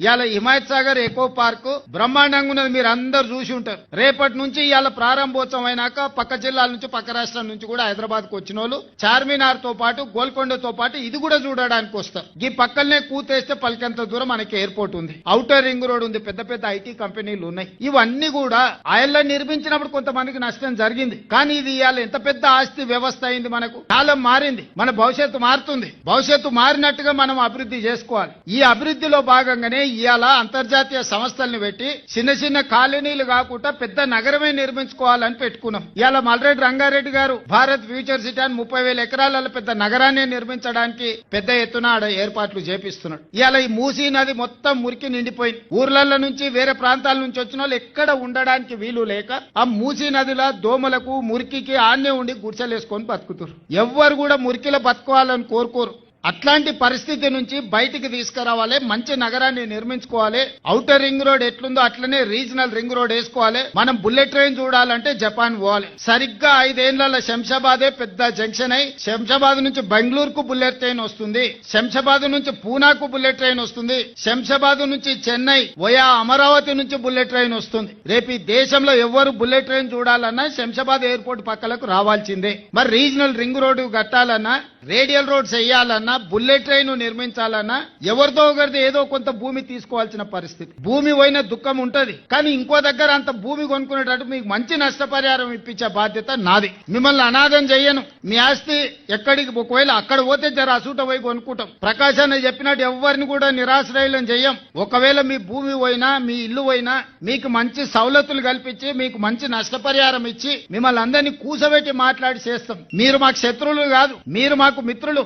ఇవాళ Himayat Sagar echo park బ్రహ్మాండంగా ఉన్నది, మీరు అందరు చూసి ఉంటారు. రేపటి నుంచి ఇవాళ ప్రారంభోత్సవం అయినాక పక్క జిల్లాల నుంచి పక్క రాష్ట్రాల నుంచి కూడా హైదరాబాద్ కు వచ్చిన వాళ్ళు చార్మినార్ తో పాటు గోల్కొండతో పాటు ఇది కూడా చూడడానికి వస్తారు. ఈ పక్కనే కూతేస్తే పలికంత దూరం మనకి ఎయిర్పోర్ట్ ఉంది, ఔటర్ రింగ్ రోడ్ ఉంది, పెద్ద పెద్ద ఐటీ కంపెనీలు ఉన్నాయి. ఇవన్నీ కూడా ఆయల్లో నిర్మించినప్పుడు కొంతమందికి నష్టం జరిగింది, కానీ ఇది ఇవాళ ఎంత పెద్ద ఆస్తి వ్యవస్థ అయింది. మనకు కాలం మారింది, మన భవిష్యత్తు మారుతుంది. భవిష్యత్తు మారినట్టుగా మనం అభివృద్ధి చేసుకోవాలి. ఈ అభివృద్ధిలో భాగంగానే ఇవాళ అంతర్జాతీయ సంస్థల్ని పెట్టి చిన్న చిన్న కాలనీలు కాకుండా పెద్ద నగరమే నిర్మించుకోవాలని పెట్టుకున్నాం. ఇవాళ మల్రెడ్డి రంగారెడ్డి గారు భారత్ ఫ్యూచర్ సిటీ అని 30,000 ఎకరాల పెద్ద నగరాన్ని నిర్మించడానికి పెద్ద ఎత్తున ఆడ ఏర్పాట్లు చేపిస్తున్నాడు. ఇవాళ ఈ మూసీ నది మొత్తం మురికి నిండిపోయింది. ఊర్లలో నుంచి వేరే ప్రాంతాల నుంచి వచ్చిన వాళ్ళు ఎక్కడ ఉండడానికి వీలు లేక ఆ మూసీ నదిలో దోమలకు మురికికి ఆన్నే ఉండి గుడిసెలేసుకొని బతుకుతారు. ఎవ్వరు కూడా మురికిలో బతుకోవాలని కోరుకోరు. అట్లాంటి పరిస్థితి నుంచి బయటికి తీసుకురావాలి, మంచి నగరాన్ని నిర్మించుకోవాలి. ఔటర్ రింగ్ రోడ్ ఎట్లుందో అట్లనే రీజనల్ రింగ్ రోడ్ వేసుకోవాలి. మనం బుల్లెట్ ట్రైన్ చూడాలంటే జపాన్ పోవాలి. సరిగ్గా 5 ఏళ్ల శంషాబాదే పెద్ద జంక్షన్ అయి శంషాబాద్ నుంచి బెంగళూరుకు బుల్లెట్ ట్రైన్ వస్తుంది, శంషాబాద్ నుంచి పూనాకు బుల్లెట్ ట్రైన్ వస్తుంది, శంషాబాద్ నుంచి చెన్నై వయా అమరావతి నుంచి బుల్లెట్ ట్రైన్ వస్తుంది. రేపు ఈ దేశంలో ఎవరు బుల్లెట్ ట్రైన్ చూడాలన్నా శంషాబాద్ ఎయిర్పోర్ట్ పక్కలకు రావాల్సిందే. మరి రీజనల్ రింగ్ రోడ్డు కట్టాలన్నా, రేడియల్ రోడ్స్ వేయాలన్నా, బుల్లెట్ ట్రైన్ నిర్మించాలన్నా ఎవరితో ఒకరిది ఏదో కొంత భూమి తీసుకోవాల్సిన పరిస్థితి. భూమి పోయిన దుఃఖం ఉంటది, కానీ ఇంకో దగ్గర అంత భూమి కొనుక్కునేటట్టు మీకు మంచి నష్టపరిహారం ఇప్పించే బాధ్యత నాది. మిమ్మల్ని అనాథం చెయ్యను. మీ ఆస్తి ఎక్కడికి ఒకవేళ అక్కడ పోతే జర అసూట పోయి కొనుక్కుంటాం. ప్రకాశాన్ని చెప్పినట్టు ఎవరిని కూడా నిరాశ్రయులను చెయ్యం. ఒకవేళ మీ భూమి పోయినా మీ ఇల్లు పోయినా మీకు మంచి సౌలతులు కల్పించి మీకు మంచి నష్టపరిహారం ఇచ్చి మిమ్మల్ని అందరినీ కూసబెట్టి మాట్లాడి చేస్తాం. మీరు మాకు శత్రువులు కాదు, మీరు మాకు మిత్రులు.